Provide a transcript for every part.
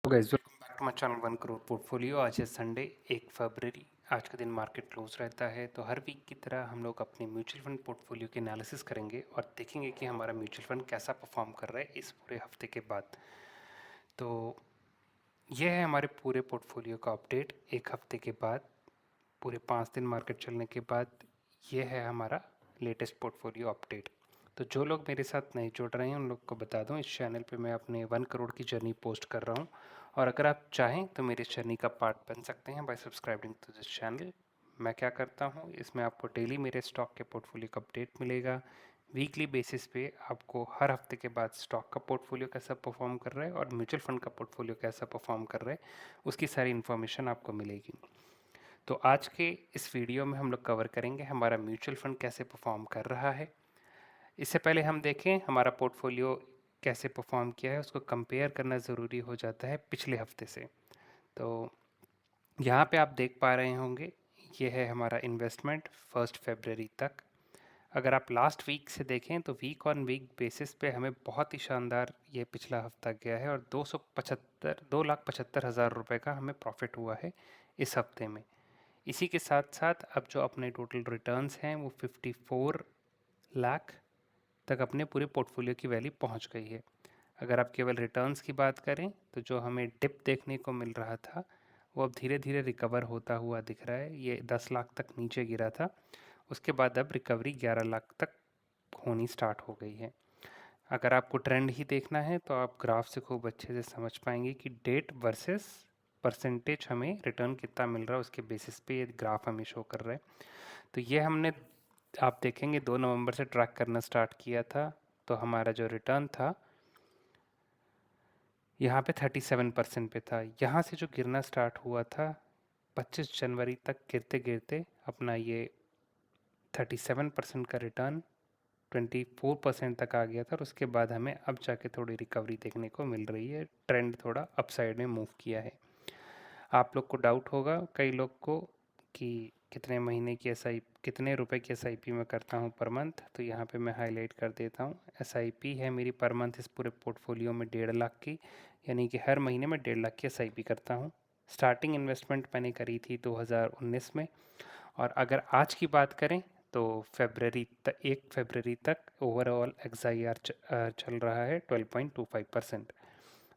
Guys, welcome back to my channel 1 crore portfolio. आज है Sunday 1 फरवरी। आज का दिन मार्केट क्लोज रहता है, तो हर वीक की तरह हम लोग अपने म्यूचुअल फंड पोर्टफोलियो के एनालिसिस करेंगे और देखेंगे कि हमारा म्यूचुअल फंड कैसा परफॉर्म कर रहा है इस पूरे हफ्ते के बाद। तो यह है हमारे पूरे पोर्टफोलियो का अपडेट एक हफ्ते के बाद, पूरे 5 दिन मार्केट चलने के बाद। ये है हमारा लेटेस्ट पोर्टफोलियो अपडेट। तो जो लोग मेरे साथ नहीं जुड़ रहे हैं उन लोग को बता दूं, इस चैनल पे मैं अपने 1 करोड़ की जर्नी पोस्ट कर रहा हूं, और अगर आप चाहें तो मेरी इस जर्नी का पार्ट बन सकते हैं by subscribing to this channel. मैं क्या करता हूं, इसमें आपको डेली मेरे स्टॉक के पोर्टफोलियो का अपडेट मिलेगा। वीकली बेसिस पे आपको हर हफ्ते के बाद स्टॉक का पोर्टफोलियो कैसा परफॉर्म कर रहा है और म्यूचुअल फंड का पोर्टफोलियो कैसा परफॉर्म कर रहा है, उसकी सारी इन्फॉर्मेशन आपको मिलेगी। तो आज के इस वीडियो में हम लोग कवर करेंगे हमारा म्यूचुअल फंड कैसे परफॉर्म कर रहा है। इससे पहले हम देखें हमारा पोर्टफोलियो कैसे परफॉर्म किया है, उसको कंपेयर करना ज़रूरी हो जाता है पिछले हफ्ते से। तो यहाँ पे आप देख पा रहे होंगे, ये है हमारा इन्वेस्टमेंट 1 फरवरी तक। अगर आप लास्ट वीक से देखें तो वीक ऑन वीक बेसिस पे हमें बहुत ही शानदार ये पिछला हफ्ता गया है और 2,75,000 रुपये का हमें प्रॉफिट हुआ है इस हफ्ते में। इसी के साथ साथ अब जो अपने टोटल रिटर्न्स हैं वो 54 लाख तक अपने पूरे पोर्टफोलियो की वैल्यू पहुंच गई है। अगर आप केवल रिटर्न्स की बात करें तो जो हमें डिप देखने को मिल रहा था वो अब धीरे धीरे रिकवर होता हुआ दिख रहा है। ये 10 लाख तक नीचे गिरा था, उसके बाद अब रिकवरी 11 लाख तक होनी स्टार्ट हो गई है। अगर आपको ट्रेंड ही देखना है तो आप ग्राफ से खूब अच्छे से समझ पाएंगे कि डेट वर्सेस परसेंटेज हमें रिटर्न कितना मिल रहा है, उसके बेसिस पे ये ग्राफ हमें शो कर रहा है। तो ये हमने, आप देखेंगे 2 नवंबर से ट्रैक करना स्टार्ट किया था, तो हमारा जो रिटर्न था यहाँ पे 37% पे था। यहाँ से जो गिरना स्टार्ट हुआ था 25 जनवरी तक गिरते गिरते अपना ये 37% का रिटर्न 24% तक आ गया था, और उसके बाद हमें अब जाके थोड़ी रिकवरी देखने को मिल रही है। ट्रेंड थोड़ा अपसाइड में मूव किया है। आप लोग को डाउट होगा कई लोग को कि कितने महीने की कितने रुपए की SIP मैं करता हूँ पर मंथ। तो यहाँ पे मैं हाईलाइट कर देता हूँ, SIP है मेरी पर मंथ इस पूरे पोर्टफोलियो में 1.5 लाख की, यानी कि हर महीने में 1.5 लाख की SIP करता हूँ। स्टार्टिंग इन्वेस्टमेंट मैंने करी थी 2019 में, और अगर आज की बात करें तो 1 फरवरी तक ओवरऑल XIR चल रहा है 12.25%।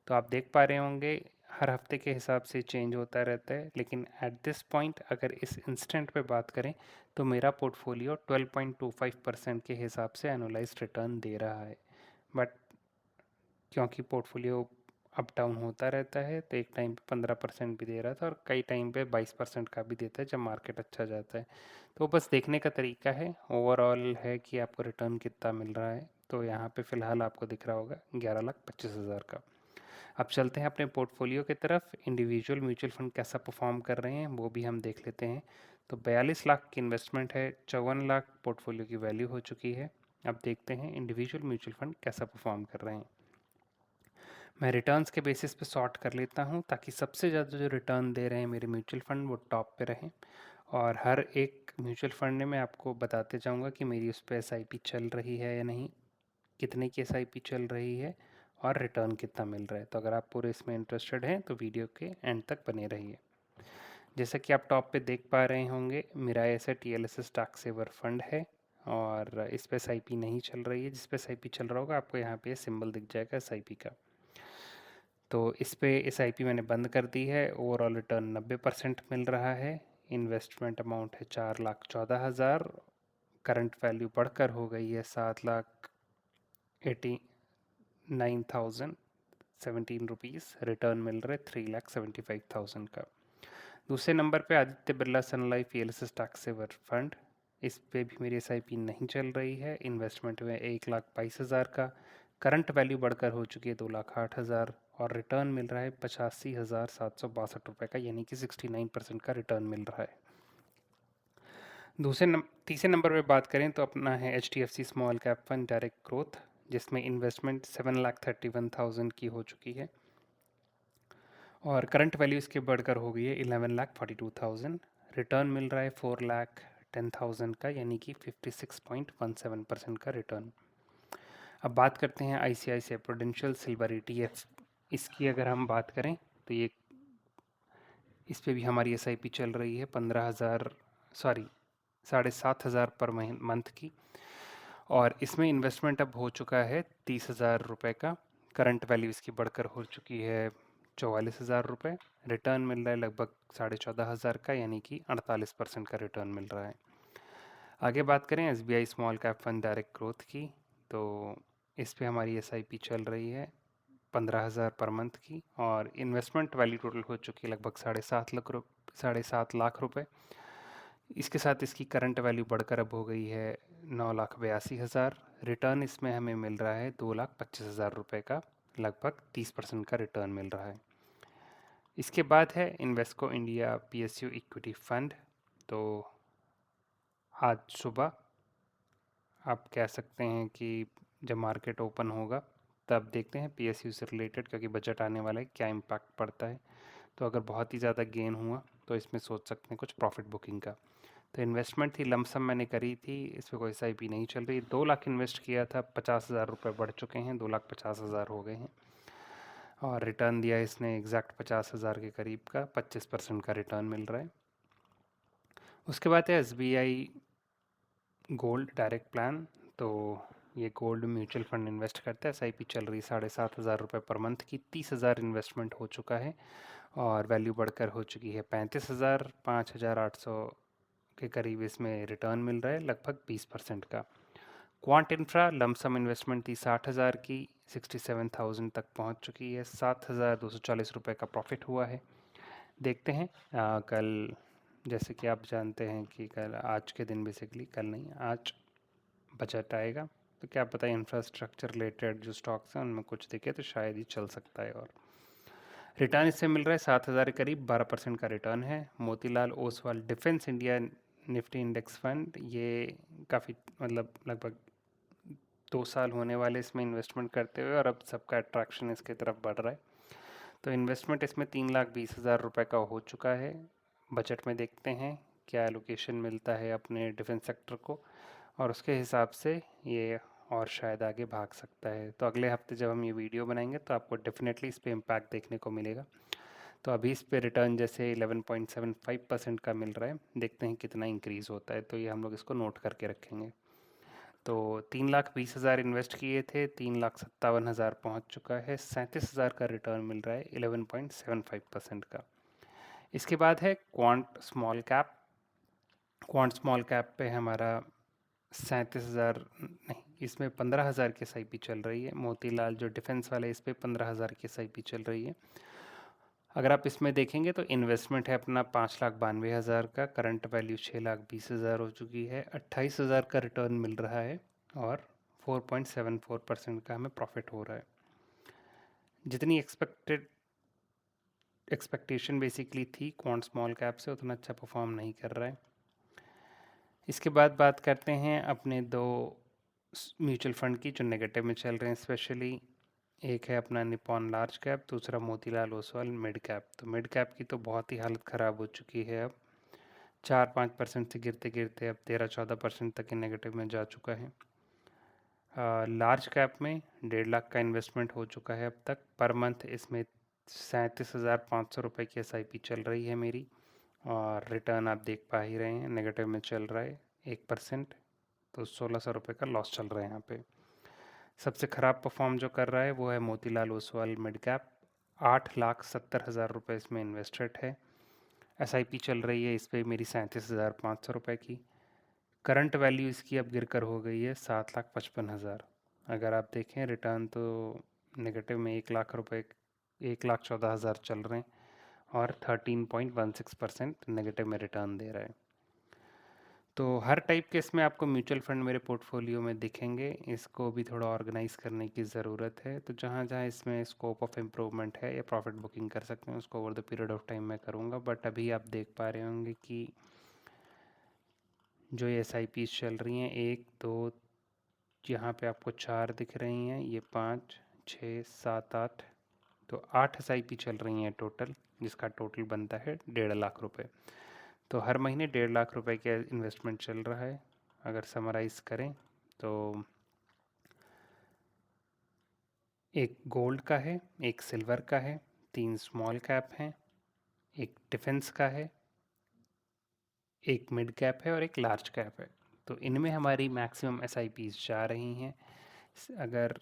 तो आप देख पा रहे होंगे हर हफ्ते के हिसाब से चेंज होता रहता है, लेकिन एट दिस पॉइंट अगर इस इंस्टेंट पे बात करें तो मेरा पोर्टफोलियो 12.25% के हिसाब से एनुअलाइज्ड रिटर्न दे रहा है। बट क्योंकि पोर्टफोलियो अप डाउन होता रहता है तो एक टाइम पे 15% भी दे रहा था और कई टाइम पे 22% का भी देता है जब मार्केट अच्छा जाता है। तो बस देखने का तरीका है, ओवरऑल है कि आपको रिटर्न कितना मिल रहा है। तो यहाँ पे फ़िलहाल आपको दिख रहा होगा 11,25,000 का। अब चलते हैं अपने पोर्टफोलियो की तरफ। इंडिविजुअल म्यूचुअल फंड कैसा परफॉर्म कर रहे हैं वो भी हम देख लेते हैं। तो 42 लाख की इन्वेस्टमेंट है, 54 लाख पोर्टफोलियो की वैल्यू हो चुकी है। अब देखते हैं इंडिविजुअल म्यूचुअल फंड कैसा परफॉर्म कर रहे हैं। मैं रिटर्न्स के बेसिस पे सॉर्ट कर लेता हूँ ताकि सबसे ज़्यादा जो रिटर्न दे रहे हैं मेरे म्यूचुअल फंड वो टॉप पे रहें, और हर एक म्यूचुअल फंड में मैं आपको बताते जाऊँगा कि मेरी उस पर SIP चल रही है या नहीं, कितने की SIP चल रही है और रिटर्न कितना मिल रहा है। तो अगर आप पूरे इसमें इंटरेस्टेड हैं तो वीडियो के एंड तक बने रहिए। जैसा कि आप टॉप पे देख पा रहे होंगे, मेरा ऐसा TLSS टैक्स सेवर फंड है और इस पे SIP नहीं चल रही है। जिस पे SIP चल रहा होगा आपको यहाँ पे सिंबल दिख जाएगा SIP का। तो इस पे SIP मैंने बंद कर दी है। ओवरऑल रिटर्न 90% मिल रहा है। इन्वेस्टमेंट अमाउंट है 4,14,000। करंट वैल्यू बढ़कर हो गई है 7,89,017 रुपीज़। रिटर्न मिल रहा है 3,75,000 का। दूसरे नंबर पे Aditya Birla Sun Life ELSS tax saver fund, इस पे भी मेरी SIP नहीं चल रही है। इन्वेस्टमेंट में 1,22,000 का, करंट वैल्यू बढ़कर हो चुकी है 2,08,000, और रिटर्न मिल रहा है 85,762 रुपये का, यानी कि 69% का रिटर्न मिल रहा है। तीसरे नंबर पे बात करें तो अपना है HDFC small cap fund direct growth, जिसमें इन्वेस्टमेंट 7,31,000 की हो चुकी है और करंट वैल्यू इसके बढ़कर हो गई है 11,42,000। रिटर्न मिल रहा है 4,10,000 का, यानी कि 56.17% का रिटर्न। अब बात करते हैं ICICI प्रूडेंशियल सिल्वर ETF। इसकी अगर हम बात करें तो ये इस पे भी हमारी एसआईपी चल रही है 7,500 पर मंथ की। और इसमें इन्वेस्टमेंट अब हो चुका है 30,000 रुपये का। करंट वैल्यू इसकी बढ़कर हो चुकी है 44,000 रुपये। रिटर्न मिल रहा है लगभग 14,500 का, यानी कि 48% का रिटर्न मिल रहा है। आगे बात करें SBI small cap fund direct growth की, तो इस पे हमारी एसआईपी चल रही है 15,000 पर मंथ की, और इन्वेस्टमेंट वैल्यू टोटल हो चुकी है लगभग 7.5 लाख रुपए। इसके साथ इसकी करंट वैल्यू बढ़कर अब हो गई है 9,82,000। रिटर्न इसमें हमें मिल रहा है 2,25,000 रुपये का, लगभग 30% का रिटर्न मिल रहा है। इसके बाद है Invesco India PSU equity fund. तो आज सुबह आप कह सकते हैं कि जब मार्केट ओपन होगा तब देखते हैं पीएसयू से रिलेटेड, क्योंकि बजट आने वाला है, क्या इम्पैक्ट पड़ता है। तो अगर बहुत ही ज़्यादा गेन हुआ तो इसमें सोच सकते हैं कुछ प्रॉफिट बुकिंग का। तो इन्वेस्टमेंट थी, लमसम मैंने करी थी, इस पर कोई एसआईपी नहीं चल रही। 2 लाख इन्वेस्ट किया था, 50,000 रुपये बढ़ चुके हैं, 2,50,000 हो गए हैं। और रिटर्न दिया इसने एग्जैक्ट 50,000 के करीब का, 25% का रिटर्न मिल रहा है। उसके बाद है एसबीआई गोल्ड डायरेक्ट प्लान। तो ये गोल्ड म्यूचुअल फंड इन्वेस्ट करता है, एसआईपी चल रही 7,500 रुपये पर मंथ की। 30,000 इन्वेस्टमेंट हो चुका है और वैल्यू बढ़कर हो चुकी है 35,000। 5,800 के करीब इसमें रिटर्न मिल रहा है, लगभग 20% का। क्वांट इंफ्रा लमसम इन्वेस्टमेंट थी 60,000 की, 67,000 तक पहुंच चुकी है। 7,240 रुपये का प्रॉफिट हुआ है। देखते हैं कल, जैसे कि आप जानते हैं कि कल, आज के दिन बेसिकली, कल नहीं आज बजट आएगा, तो क्या पता इंफ्रास्ट्रक्चर रिलेटेड जो स्टॉक्स हैं उनमें कुछ दिखे तो शायद ही चल सकता है। और रिटर्न इससे मिल रहा है 7,000 के करीब, 12% का रिटर्न है। Motilal Oswal defence India Nifty index fund, ये काफ़ी मतलब लगभग 2 साल होने वाले इसमें इन्वेस्टमेंट करते हुए, और अब सबका अट्रैक्शन इसकी तरफ बढ़ रहा है। तो इन्वेस्टमेंट इसमें 3,20,000 रुपये का हो चुका है। बजट में देखते हैं क्या एलोकेशन मिलता है अपने डिफेंस सेक्टर को, और उसके हिसाब से ये और शायद आगे भाग सकता है। तो अगले हफ्ते जब हम ये वीडियो बनाएंगे तो आपको डेफिनेटली इस पे इम्पैक्ट देखने को मिलेगा। तो अभी इस पे रिटर्न जैसे 11.75% का मिल रहा है, देखते हैं कितना इंक्रीज़ होता है। तो ये हम लोग इसको नोट करके रखेंगे। तो 3,20,000 इन्वेस्ट किए थे, 3,57,000 पहुंच चुका है, 37,000 का रिटर्न मिल रहा है 11.75% का। इसके बाद है quant small cap. Quant small cap पे हमारा 37,000 नहीं, इसमें 15,000 की एसआईपी चल रही है। मोतीलाल जो डिफेंस वाला है, इस पर 15,000 की एसआईपी चल रही है। अगर आप इसमें देखेंगे तो इन्वेस्टमेंट है अपना 5,92,000 का, करंट वैल्यू 6,20,000 हो चुकी है, 28,000 का रिटर्न मिल रहा है, और 4.74% का हमें प्रॉफिट हो रहा है। जितनी एक्सपेक्टेशन बेसिकली थी क्वांट स्मॉल कैप से, उतना अच्छा परफॉर्म नहीं कर रहा है। इसके बाद बात करते हैं अपने दो म्यूचुअल फंड की जो नेगेटिव में चल रहे हैं स्पेशली। एक है अपना निपॉन लार्ज कैप, दूसरा मोतीलाल ओसवाल मिड कैप। तो मिड कैप की तो बहुत ही हालत ख़राब हो चुकी है, अब 4-5% से गिरते गिरते अब 13-14% तक के नेगेटिव में जा चुका है। लार्ज कैप में 1.5 लाख का इन्वेस्टमेंट हो चुका है अब तक। पर मंथ इसमें 37,500 रुपये की एसआईपी चल रही है मेरी, और रिटर्न आप देख पा ही रहे हैं, नेगेटिव में चल रहा है 1%। तो 1,600 रुपये का लॉस चल रहा है यहाँ पे। सबसे ख़राब परफॉर्म जो कर रहा है वो है मोतीलाल ओसवाल मिड कैप। 8,70,000 रुपये इसमें इन्वेस्टेड है। एसआईपी चल रही है इस पर मेरी 37,500 रुपये की। करंट वैल्यू इसकी अब गिरकर हो गई है 7,55,000। अगर आप देखें रिटर्न तो नेगेटिव में 1,00,000 रुपये, 1,14,000 चल रहे हैं, और 13.16% नेगेटिव में रिटर्न दे रहा है। तो हर टाइप के इसमें आपको म्यूचुअल फंड मेरे पोर्टफोलियो में दिखेंगे। इसको भी थोड़ा ऑर्गेनाइज करने की ज़रूरत है। तो जहाँ जहाँ इसमें स्कोप ऑफ इम्प्रूवमेंट है या प्रॉफिट बुकिंग कर सकते हैं, उसको over the period of time मैं करूँगा। बट अभी आप देख पा रहे होंगे कि जो ये एस आई पीज चल रही हैं, 1 2, यहाँ पे आपको 4 दिख रही हैं, ये 5 6 7 8, तो 8 एस आई पी चल रही हैं टोटल, जिसका टोटल बनता है 1.5 लाख रुपये। तो हर महीने 1.5 लाख रुपए का इन्वेस्टमेंट चल रहा है। अगर समराइज़ करें तो एक गोल्ड का है, एक सिल्वर का है, 3 स्मॉल कैप हैं, एक डिफेंस का है, एक मिड कैप है और एक लार्ज कैप है। तो इनमें हमारी मैक्सिमम SIPs जा रही हैं। अगर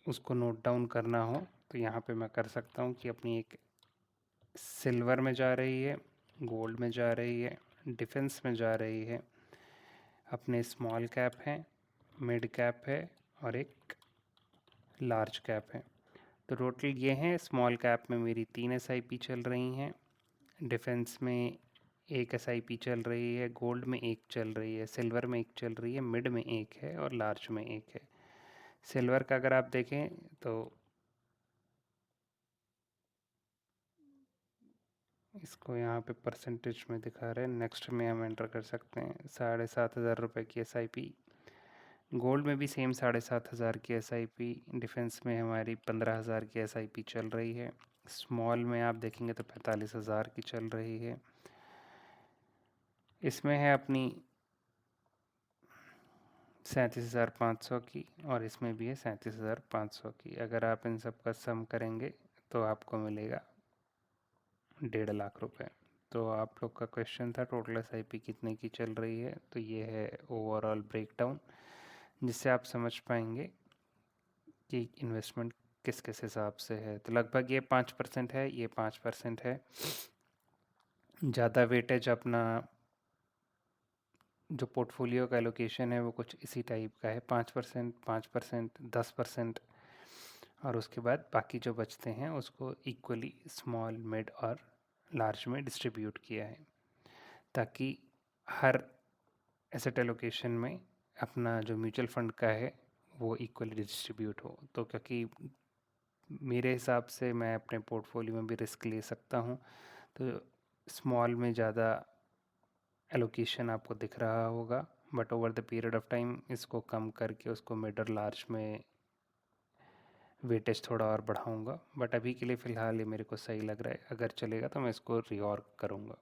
उसको नोट डाउन करना हो तो यहाँ पे मैं कर सकता हूँ कि अपनी एक सिल्वर में जा रही है, गोल्ड में जा रही है, डिफेंस में जा रही है, अपने स्मॉल कैप है, मिड कैप है और एक लार्ज कैप है। तो टोटल ये हैं, स्मॉल कैप में मेरी 3 SIP चल रही हैं, डिफेंस में एक SIP चल रही है, गोल्ड में एक चल रही है, सिल्वर में एक चल रही है, मिड में एक है और लार्ज में एक है। सिल्वर का अगर आप देखें तो इसको यहाँ पे परसेंटेज में दिखा रहे हैं, नेक्स्ट में हम एंटर कर सकते हैं। 7,500 की SIP, गोल्ड में भी सेम 7,500 की SIP, डिफेंस में हमारी 15,000 की SIP चल रही है, स्मॉल में आप देखेंगे तो 45,000 की चल रही है। इसमें है अपनी 37,500 की और इसमें भी है 37,500 की। अगर आप इन सब का सम करेंगे तो आपको मिलेगा 1.5 लाख रुपए। तो आप लोग का क्वेश्चन था टोटल SIP कितने की चल रही है, तो ये है ओवरऑल ब्रेकडाउन, जिससे आप समझ पाएंगे कि इन्वेस्टमेंट किस किस हिसाब से है। तो लगभग ये 5% है, ये 5% है। ज़्यादा वेटेज अपना जो पोर्टफोलियो का एलोकेशन है वो कुछ इसी टाइप का है, 5%, 5%, 10%, और उसके बाद बाकी जो बचते हैं उसको इक्वली स्मॉल, मिड और लार्ज में डिस्ट्रीब्यूट किया है, ताकि हर एसेट एलोकेशन में अपना जो म्यूचुअल फंड का है वो इक्वली डिस्ट्रीब्यूट हो। तो क्योंकि मेरे हिसाब से मैं अपने पोर्टफोलियो में भी रिस्क ले सकता हूँ, तो स्मॉल में ज़्यादा एलोकेशन आपको दिख रहा होगा, but over the period of time इसको कम करके उसको मिड और लार्ज में वेटेज थोड़ा और बढ़ाऊंगा। बट अभी के लिए फ़िलहाल ये मेरे को सही लग रहा है, अगर चलेगा तो मैं इसको रीऑर्ग करूँगा।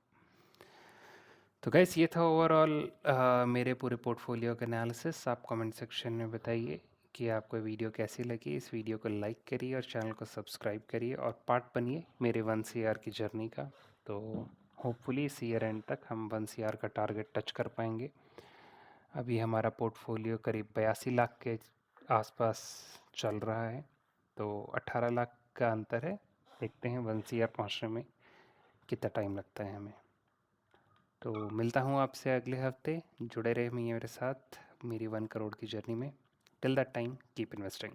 तो गैस ये था ओवरऑल मेरे पूरे पोर्टफोलियो का एनालिसिस। आप कमेंट सेक्शन में बताइए कि आपको वीडियो कैसी लगी। इस वीडियो को लाइक करिए और चैनल को सब्सक्राइब करिए और पार्ट बनिए मेरे 1 CR की जर्नी का। तो होपफुली इस ईयर एंड तक हम 1 CR का टारगेट टच कर पाएंगे। अभी हमारा पोर्टफोलियो करीब 82 लाख के आसपास चल रहा है, तो 18 लाख का अंतर है। देखते हैं 1 CR पहुँचने में कितना टाइम लगता है हमें। तो मिलता हूँ आपसे अगले हफ्ते। जुड़े रहे मेरे साथ मेरी 1 करोड़ की जर्नी में। Till that time keep investing.